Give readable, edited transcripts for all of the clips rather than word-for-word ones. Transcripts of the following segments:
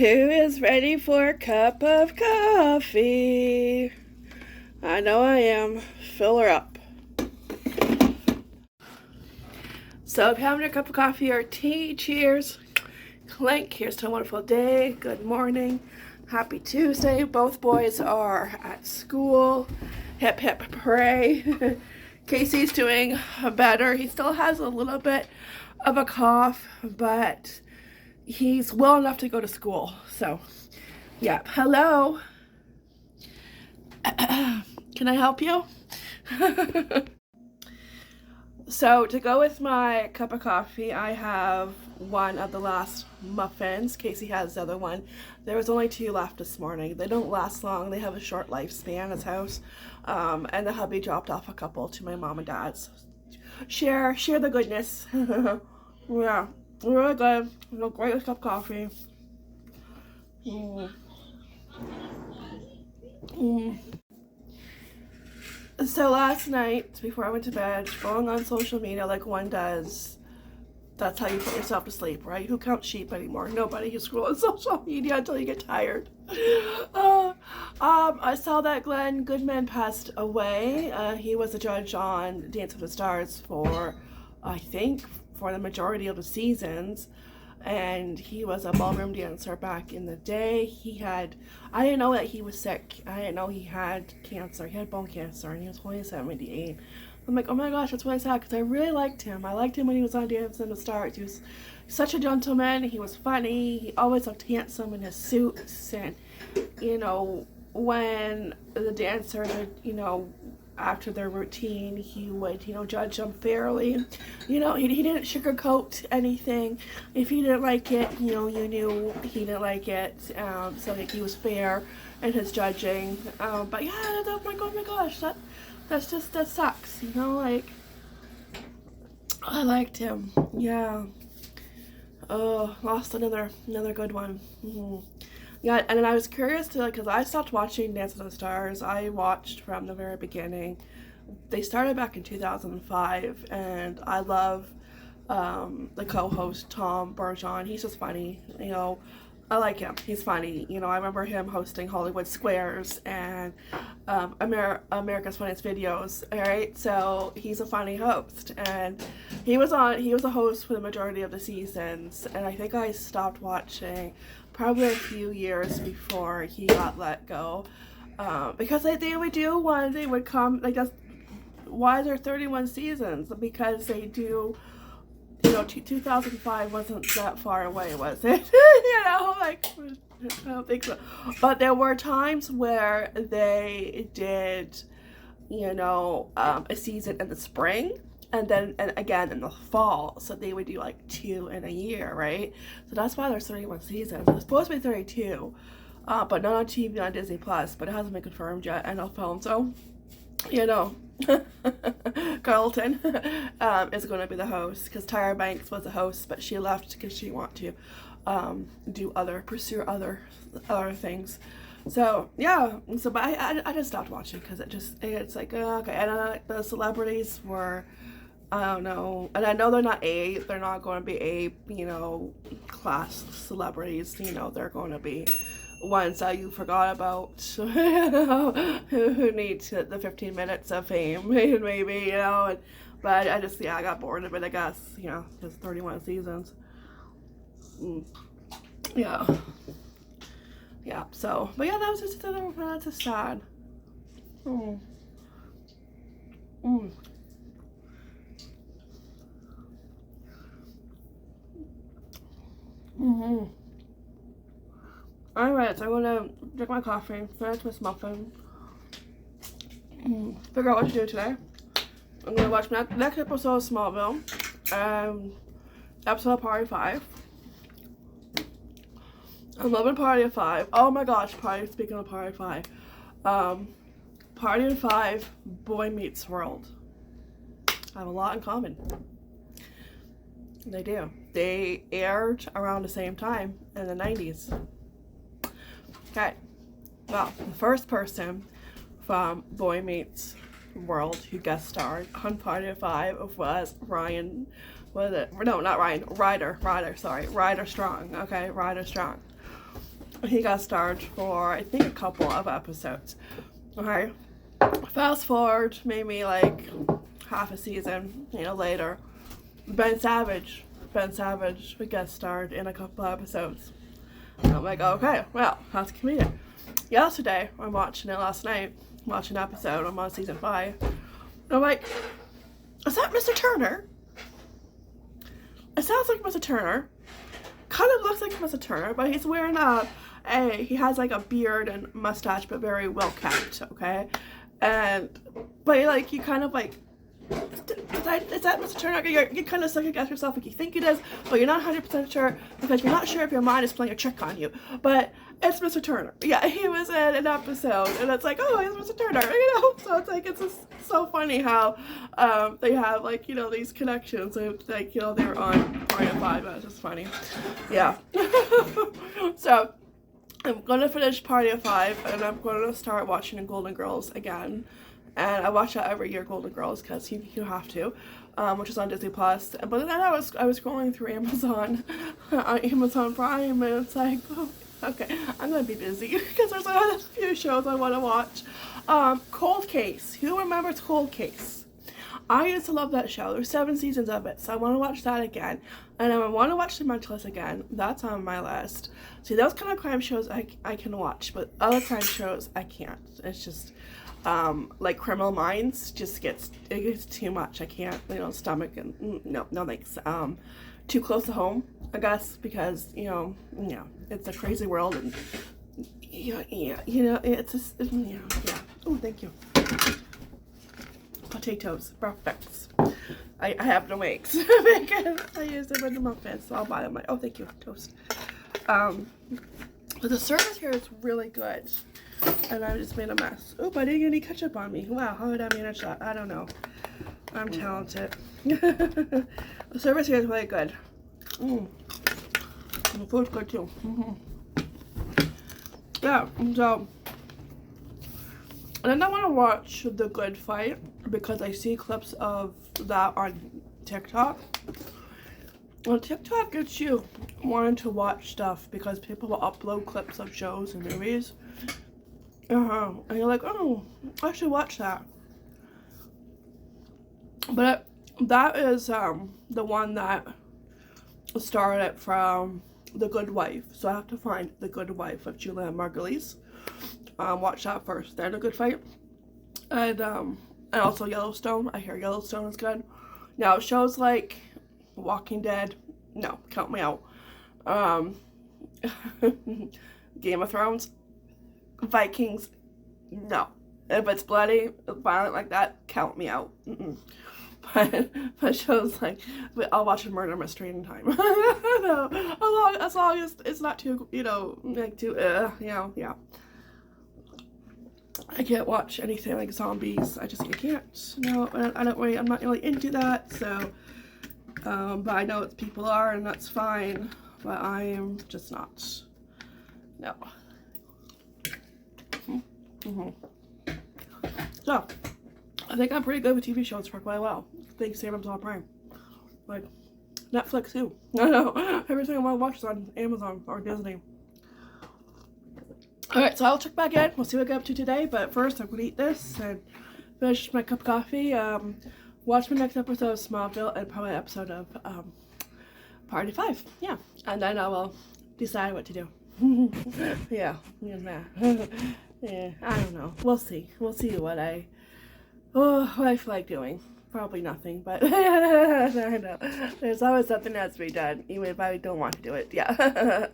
Who is ready for a cup of coffee? I know I am. Fill her up. So if you're having a cup of coffee or tea, cheers. Clink. Here's to a wonderful day. Good morning. Happy Tuesday. Both boys are at school. Hip hip hooray. Casey's doing better. He still has a little bit of a cough, but he's well enough to go to school. So, yeah. Hello. Can I help you? So, to go with my cup of coffee, I have one of the last muffins. Casey has the other one. There was only 2 left this morning. They don't last long. They have a short lifespan at his house. And the hubby dropped off a couple to my mom and dad's. Share the goodness. Yeah, really good. Great cup of coffee. So last night, before I went to bed, scrolling on social media like one does, that's how you put yourself to sleep, right? Who counts sheep anymore? Nobody. You scroll on social media until you get tired. I saw that Glenn Goodman passed away. He was a judge on Dance with the Stars for, I think, for the majority of the seasons. And he was a ballroom dancer back in the day. I didn't know that he was sick. I didn't know he had cancer. He had bone cancer, and he was only 78. I'm like, oh my gosh, that's really sad, because I really liked him. I liked him when he was on Dance in the Stars. He was such a gentleman. He was funny. He always looked handsome in his suits. And, when the dancers would, after their routine, he would, judge them fairly. He didn't sugarcoat anything. If he didn't like it, you knew he didn't like it. So like he was fair in his judging. But yeah, oh my gosh, that sucks. I liked him. Yeah. Oh, lost another good one. Yeah, and then I was curious because I stopped watching Dance with the Stars. I watched from the very beginning. They started back in 2005, and I love the co-host, Tom Bergeron. He's just funny, I like him. He's funny. I remember him hosting Hollywood Squares and America's Funniest Videos, alright? So he's a funny host, and he was a host for the majority of the seasons, and I think I stopped watching probably a few years before he got let go, because they would do one, they would come, why is there 31 seasons? Because they do, 2005 wasn't that far away, was it? I don't think so. But there were times where they did, a season in the spring, and then again in the fall. So they would do 2 in a year, right? So that's why there's 31 seasons. It's supposed to be 32, but not on TV on Disney Plus. But it hasn't been confirmed yet, and I'll film. So, Carlton is going to be the host, because Tyra Banks was the host, but she left because she wanted to pursue other things. So yeah, but I just stopped watching because it's like, okay. And the celebrities were, I don't know, and I know they're not going to be A class celebrities. They're going to be ones that you forgot about, who need the 15 minutes of fame, maybe, but I got bored of it, I guess, there's 31 seasons. Yeah, so, but yeah, that's just sad. Alright, so I'm gonna drink my coffee, finish this muffin, figure out what to do today. I'm gonna watch next episode of Smallville, episode of Party 5. I'm loving Party of 5. Oh my gosh, speaking of Party 5. Party of 5, Boy Meets World. I have a lot in common. They do. They aired around the same time in the 90s. Okay. Well, the first person from Boy Meets World who guest starred on Party of 5 was Ryan. Was it? No, not Ryan. Ryder Strong. Okay, Ryder Strong. he got starred for, I think, a couple of episodes. Okay, fast forward maybe like half a season, later, Ben Savage would get starred in a couple of episodes. And I'm like, okay, well, that's comedic. Yesterday, I'm watching it last night, watching an episode, I'm on season 5, and I'm like, is that Mr. Turner? It sounds like Mr. Turner. Kind of looks like Mr. Turner, but he's wearing he has like a beard and mustache, but very well kept, okay? But like, you kind of like, is that Mr. Turner? You kind of second guess yourself, like you think it is, but you're not 100% sure because you're not sure if your mind is playing a trick on you. But it's Mr. Turner. Yeah, he was in an episode, and it's like, oh, it's Mr. Turner, So it's like, it's just so funny how they have like, these connections. So like, they're on Party of 5. It's just funny. Yeah. So I'm gonna finish Party of 5, and I'm gonna start watching the Golden Girls again. And I watch that every year, Golden Girls, because you have to, which is on Disney Plus. But then I was scrolling through Amazon, on Amazon Prime, and it's like, oh, okay, I'm gonna be busy because there's a few shows I want to watch. Cold Case. Who remembers Cold Case? I used to love that show. There's 7 seasons of it, so I want to watch that again. And I want to watch The Mentalist again. That's on my list. See, those kind of crime shows I can watch, but other crime shows I can't. It's just like Criminal Minds just gets too much. I can't, stomach, and no thanks. Too close to home, I guess, because it's a crazy world, and it's just yeah. Oh, thank you. Potatoes, perfect. I have no eggs because I use them in the muffins, so I'll buy them. Oh, thank you, toast. But the service here is really good. And I just made a mess. Oop, I didn't get any ketchup on me. Wow, how did I manage that? I don't know. I'm talented. The service here is really good. The food's good too. Yeah, so. And then I want to watch The Good Fight because I see clips of that on TikTok. Well, TikTok gets you wanting to watch stuff because people will upload clips of shows and movies. And you're like, oh, I should watch that. But that is the one that started from The Good Wife. So I have to find The Good Wife of Julia Margulies. Watch that first, then The Good Fight. And also Yellowstone. I hear Yellowstone is good. Now, shows like Walking Dead, no, count me out. Game of Thrones, Vikings, no. If it's bloody, violent like that, count me out. But shows like, I'll watch a murder mystery anytime. No, as long as it's not too, like too, yeah. I can't watch anything like zombies. I can't. No, I don't really, I'm not really into that, so, but I know it's people are, and that's fine, but I am just not. No. So, I think I'm pretty good with TV shows for quite a while. Thanks to Amazon Prime. Like, Netflix too. I know. Everything I want to watch is on Amazon or Disney. Alright, so I'll check back in. We'll see what I get up to today. But first, I'm going to eat this and finish my cup of coffee. Watch my next episode of Smallville and probably an episode of Party 5. Yeah. And then I will decide what to do. Yeah. Yeah, I don't know. We'll see. We'll see what I feel like doing. Probably nothing, but I know. There's always something that has to be done, even if I don't want to do it. Yeah.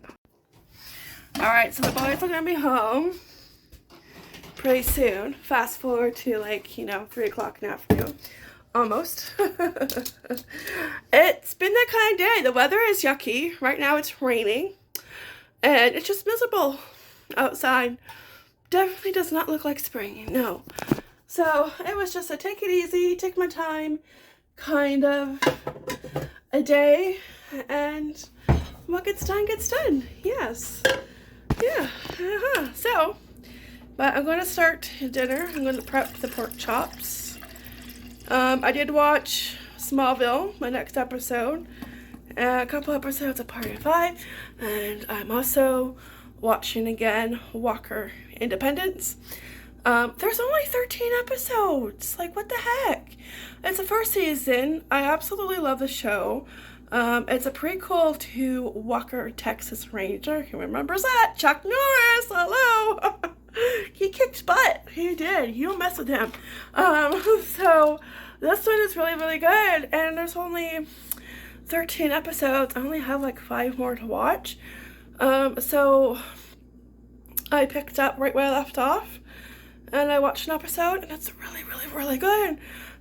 Alright, so the boys are going to be home pretty soon. Fast forward to 3 o'clock in the afternoon. Almost. It's been that kind of day. The weather is yucky. Right now it's raining. And it's just miserable outside. Definitely does not look like spring. No. So it was just a take it easy, take my time kind of a day. And what gets done gets done. Yes. Yeah. So, but I'm going to start dinner. I'm going to prep the pork chops. I did watch Smallville, my next episode, a couple episodes of Party 5, and I'm also watching again Walker Independence. There's only 13 episodes. Like, what the heck? It's the first season. I absolutely love the show. It's a prequel to Walker, Texas Ranger. Who remembers that? Chuck Norris. Hello. He kicked butt. He did. You don't mess with him. So this one is really, really good. And there's only 13 episodes. I only have like 5 more to watch. So I picked up right where I left off. And I watched an episode, and it's really, really, really good.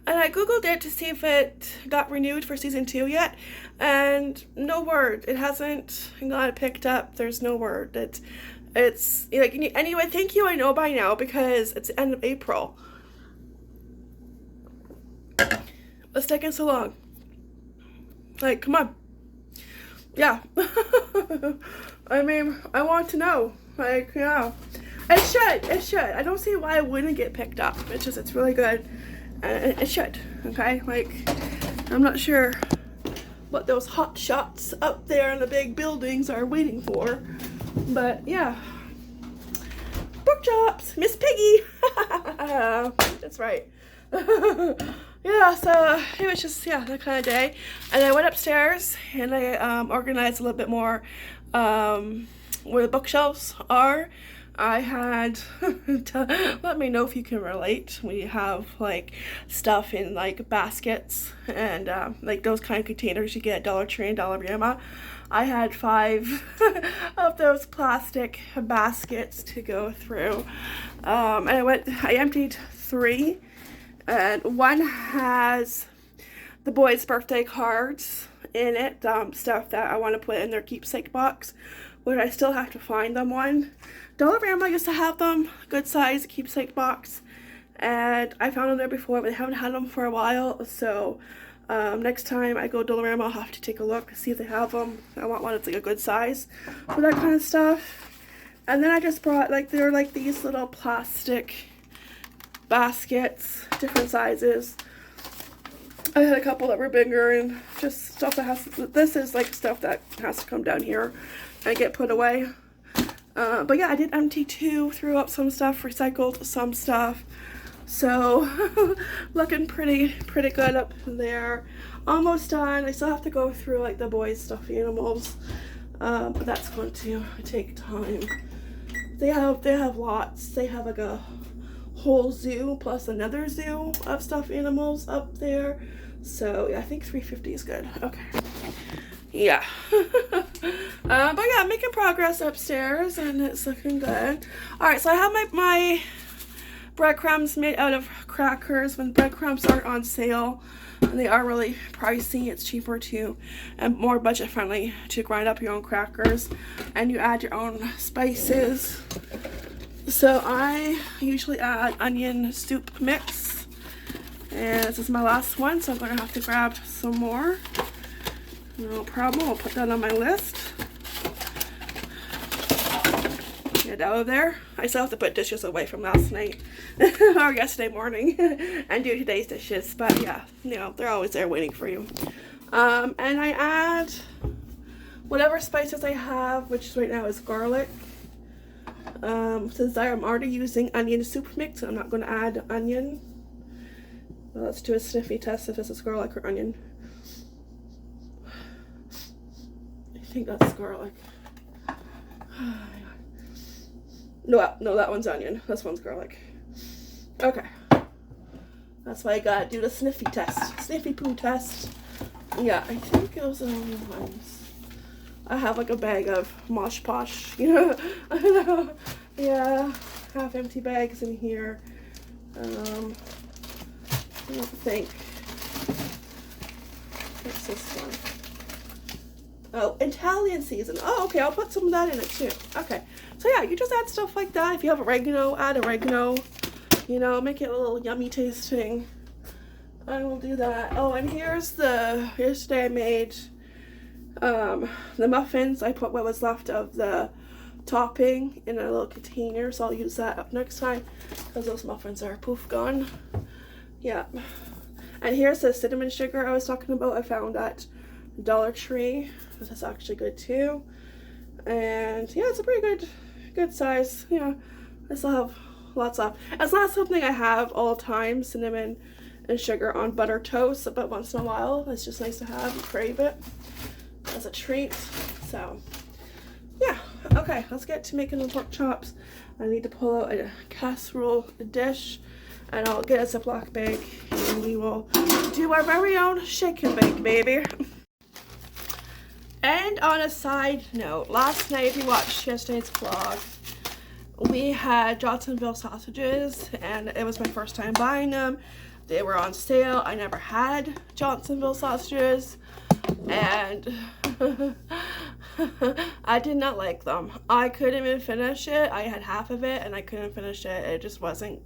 And I googled it to see if it got renewed for season 2 yet, and no word. It hasn't got picked up. There's no word. It's like, anyway. Thank you. I know by now because it's the end of April. What's taking so long? Like, come on. Yeah. I mean, I want to know. Like, yeah. It should. I don't see why it wouldn't get picked up. It's really good. And it should, okay? Like, I'm not sure what those hot shots up there in the big buildings are waiting for. But, yeah. Pork chops! Miss Piggy! That's right. Yeah, so it was just, yeah, that kind of day. And I went upstairs and I organized a little bit more where the bookshelves are. I had, let me know if you can relate. We have like stuff in like baskets and like those kind of containers you get at Dollar Tree and Dollarama. I had 5 of those plastic baskets to go through. And I emptied 3, and one has the boys' birthday cards in it, stuff that I want to put in their keepsake box, but I still have to find them one. Dollarama used to have them, good size keepsake box, and I found them there before, but they haven't had them for a while, so next time I go to Dollarama, I'll have to take a look, see if they have them. I want one that's like a good size for that kind of stuff. And then I just brought, like, they're like these little plastic baskets, different sizes. I had a couple that were bigger and just stuff that has to, this is like stuff that has to come down here and get put away. But yeah, I did empty 2, threw up some stuff, recycled some stuff. So looking pretty good up there. Almost done. I still have to go through like the boys' stuffed animals, but that's going to take time. They have lots. They have like a whole zoo plus another zoo of stuffed animals up there. So yeah, I think $3.50 is good. Okay. Yeah. But yeah, making progress upstairs and it's looking good. Alright, so I have my breadcrumbs made out of crackers. When breadcrumbs are on sale and they are really pricey, it's cheaper to and more budget friendly to grind up your own crackers, and you add your own spices. So I usually add onion soup mix, and this is my last one, so I'm going to have to grab some more. No problem, I'll put that on my list. Get out of there. I still have to put dishes away from last night or yesterday morning and do today's dishes, but yeah, you know, they're always there waiting for you. And I add whatever spices I have, which right now is garlic. Since I'm already using onion soup mix, I'm not going to add onion. Well, let's do a sniffy test if this is garlic or onion. I think that's garlic. No, that one's onion. This one's garlic. Okay. That's why I gotta do the sniffy test. Sniffy poo test. Yeah, I think those are the only ones. I have like a bag of Mosh Posh, you know? I don't know. Yeah, half empty bags in here. I don't think. What's this one? Oh, Italian season. Oh, okay, I'll put some of that in it too. Okay, so yeah, you just add stuff like that. If you have oregano, add oregano. You know, make it a little yummy tasting. I will do that. Oh, and yesterday I made the muffins. I put what was left of the topping in a little container, so I'll use that up next time because those muffins are poof gone. Yeah. And here's the cinnamon sugar I was talking about. I found at Dollar Tree. This is actually good too. And yeah, it's a pretty good size. Yeah, I still have lots left. It's not something I have all the time, cinnamon and sugar on butter toast, but once in a while it's just nice to have. You crave it as a treat. So yeah, okay, let's get to making the pork chops. I need to pull out a casserole, a dish, and I'll get a Ziploc bag and we will do our very own shake and bake, baby. And on a side note, last night, if you watched yesterday's vlog, we had Johnsonville sausages, and it was my first time buying them. They were on sale. I never had Johnsonville sausages, and I did not like them. I couldn't even finish it. I had half of it, and I couldn't finish it. It just wasn't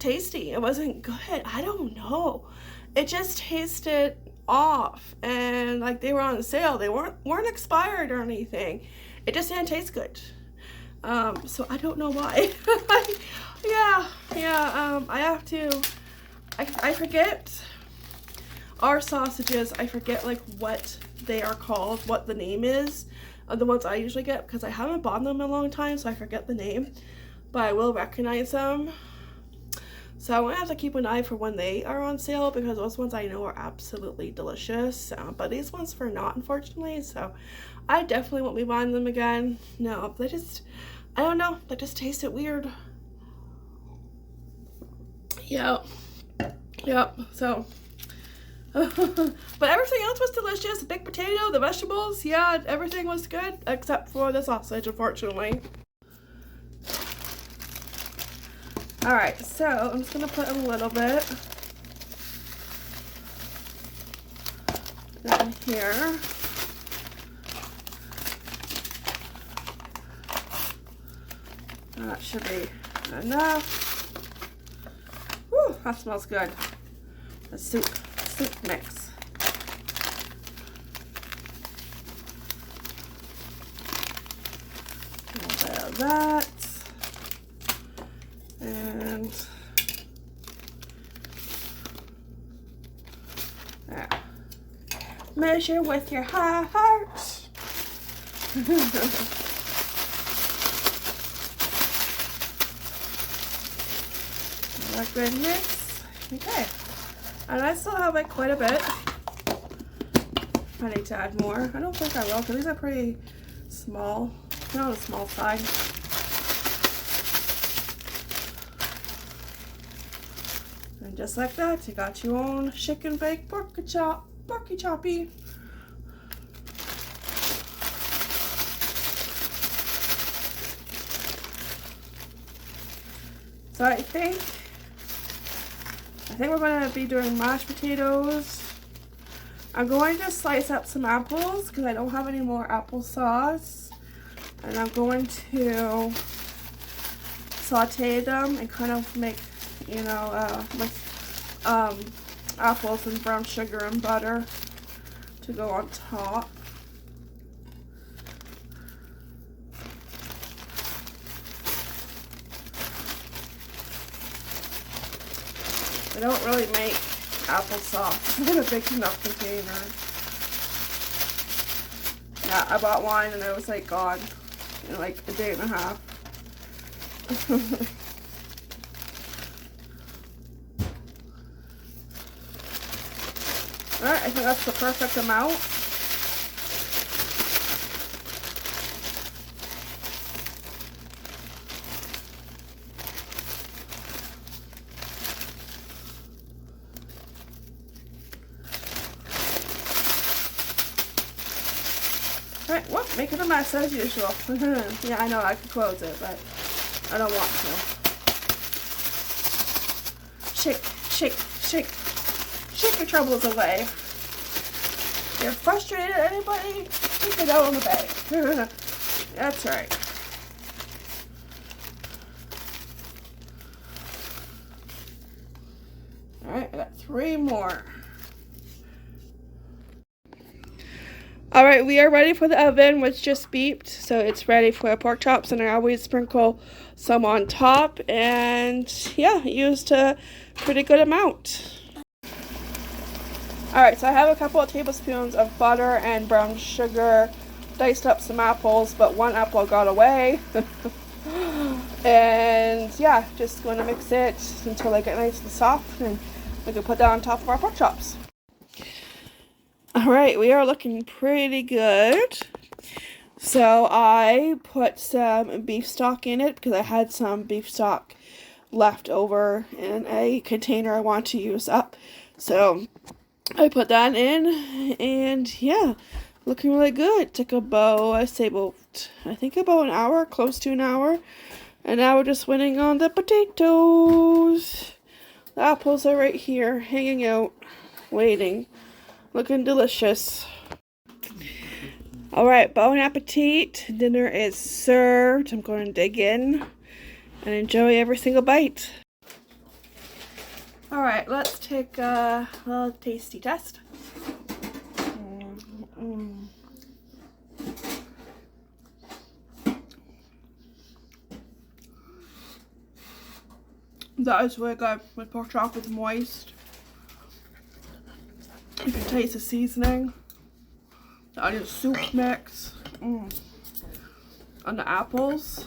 tasty. It wasn't good. I don't know. It just tasted off, and like they were on sale. They weren't expired or anything. It just didn't taste good. So I don't know why. I forget our sausages. I forget like what they are called, what the name is of the ones I usually get, because I haven't bought them in a long time, so I forget the name, but I will recognize them. So I'm gonna have to keep an eye for when they are on sale, because those ones I know are absolutely delicious, but these ones were not, unfortunately. So I definitely won't be buying them again. No, they just, I don't know, they just tasted weird. Yep. So but everything else was delicious. The baked potato, the vegetables, yeah, everything was good except for the sausage, unfortunately. Alright, so I'm just going to put a little bit in here. That should be enough. Whew, that smells good. The soup mix. A little bit of that. And there. Measure with your heart. That goodness. Okay. And I still have like quite a bit. I need to add more. I don't think I will, because these are pretty small. They're on the small side. And just like that, you got your own shake and bake porky choppy. So I think we're going to be doing mashed potatoes. I'm going to slice up some apples because I don't have any more applesauce. And I'm going to saute them and kind of make, you know, with apples and brown sugar and butter to go on top. I don't really make applesauce in a big enough container. Yeah, I bought one and it was like gone in like a day and a half. Alright, I think that's the perfect amount. Alright, well, making a mess as usual. Yeah, I know I could close it, but I don't want to. Shake, shake, shake. Shake your troubles away. You're frustrated at anybody? Take it out on the bag. That's right. Alright, I got 3 more. Alright, we are ready for the oven, which just beeped, so it's ready for the pork chops, and I always sprinkle some on top, and yeah, used a pretty good amount. Alright, so I have a couple of tablespoons of butter and brown sugar diced up some apples, but one apple got away. And yeah, just going to mix it until they get nice and soft, and we can put that on top of our pork chops. Alright, we are looking pretty good. So I put some beef stock in it because I had some beef stock left over in a container I want to use up. So I put that in, and yeah, looking really good. Took about, I think about an hour, close to an hour. And now we're just waiting on the potatoes. The apples are right here, hanging out, waiting. Looking delicious. Alright, bon appetit. Dinner is served. I'm going to dig in and enjoy every single bite. Alright, let's take a little tasty test. That is really good. My pork chop is moist. You can taste the seasoning. The onion soup mix. And the apples.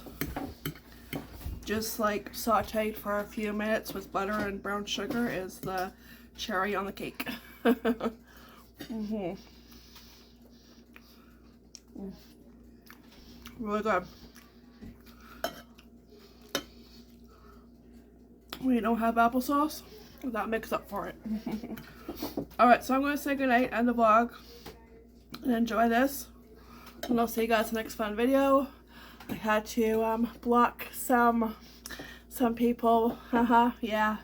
Just like sauteed for a few minutes with butter and brown sugar is the cherry on the cake. Really good. We don't have applesauce. That makes up for it. Alright, so I'm going to say goodnight, end the vlog, and enjoy this. And I'll see you guys in the next fun video. I had to block some people. Yeah.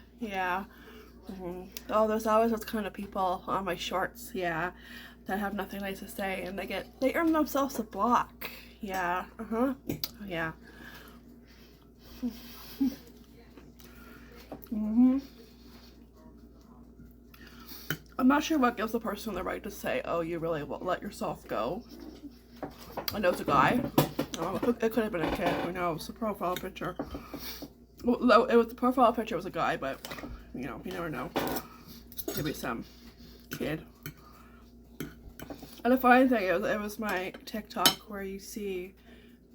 Oh, there's always those kind of people on my shorts, yeah, that have nothing nice to say, and they earn themselves a block. Yeah, yeah. I'm not sure what gives the person the right to say, oh, you really won't let yourself go. I know it's a guy. Oh, it could have been a kid. Who knows? The profile picture. Well, the profile picture was a guy, but you know, you never know. Maybe some kid. And the funny thing is, it was my TikTok where you see,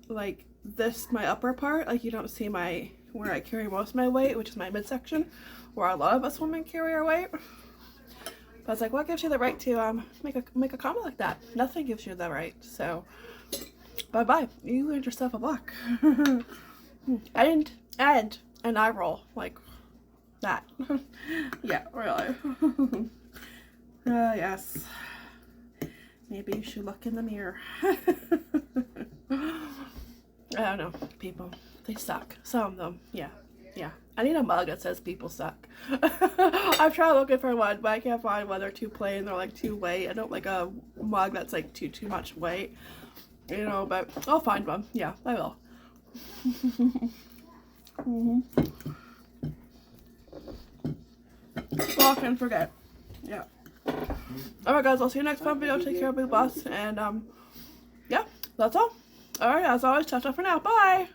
like, this, my upper part, like you don't see where I carry most of my weight, which is my midsection, where a lot of us women carry our weight. But I was like, what gives you the right to make a comment like that? Nothing gives you the right. So, bye-bye. You earned yourself a block. And an eye roll like that. Yeah, really. Yes. Maybe you should look in the mirror. I don't know, people. They suck. Some of them, yeah. I need a mug that says people suck. I've tried looking for one, but I can't find one. They're too plain, they're like too weight. I don't like a mug that's like too much weight. You know, but I'll find one. Yeah, I will. Well, I can forget. Yeah. Alright guys, I'll see you next fun video. Take care, big boss. And yeah, that's all. Alright, as always, ciao for now. Bye!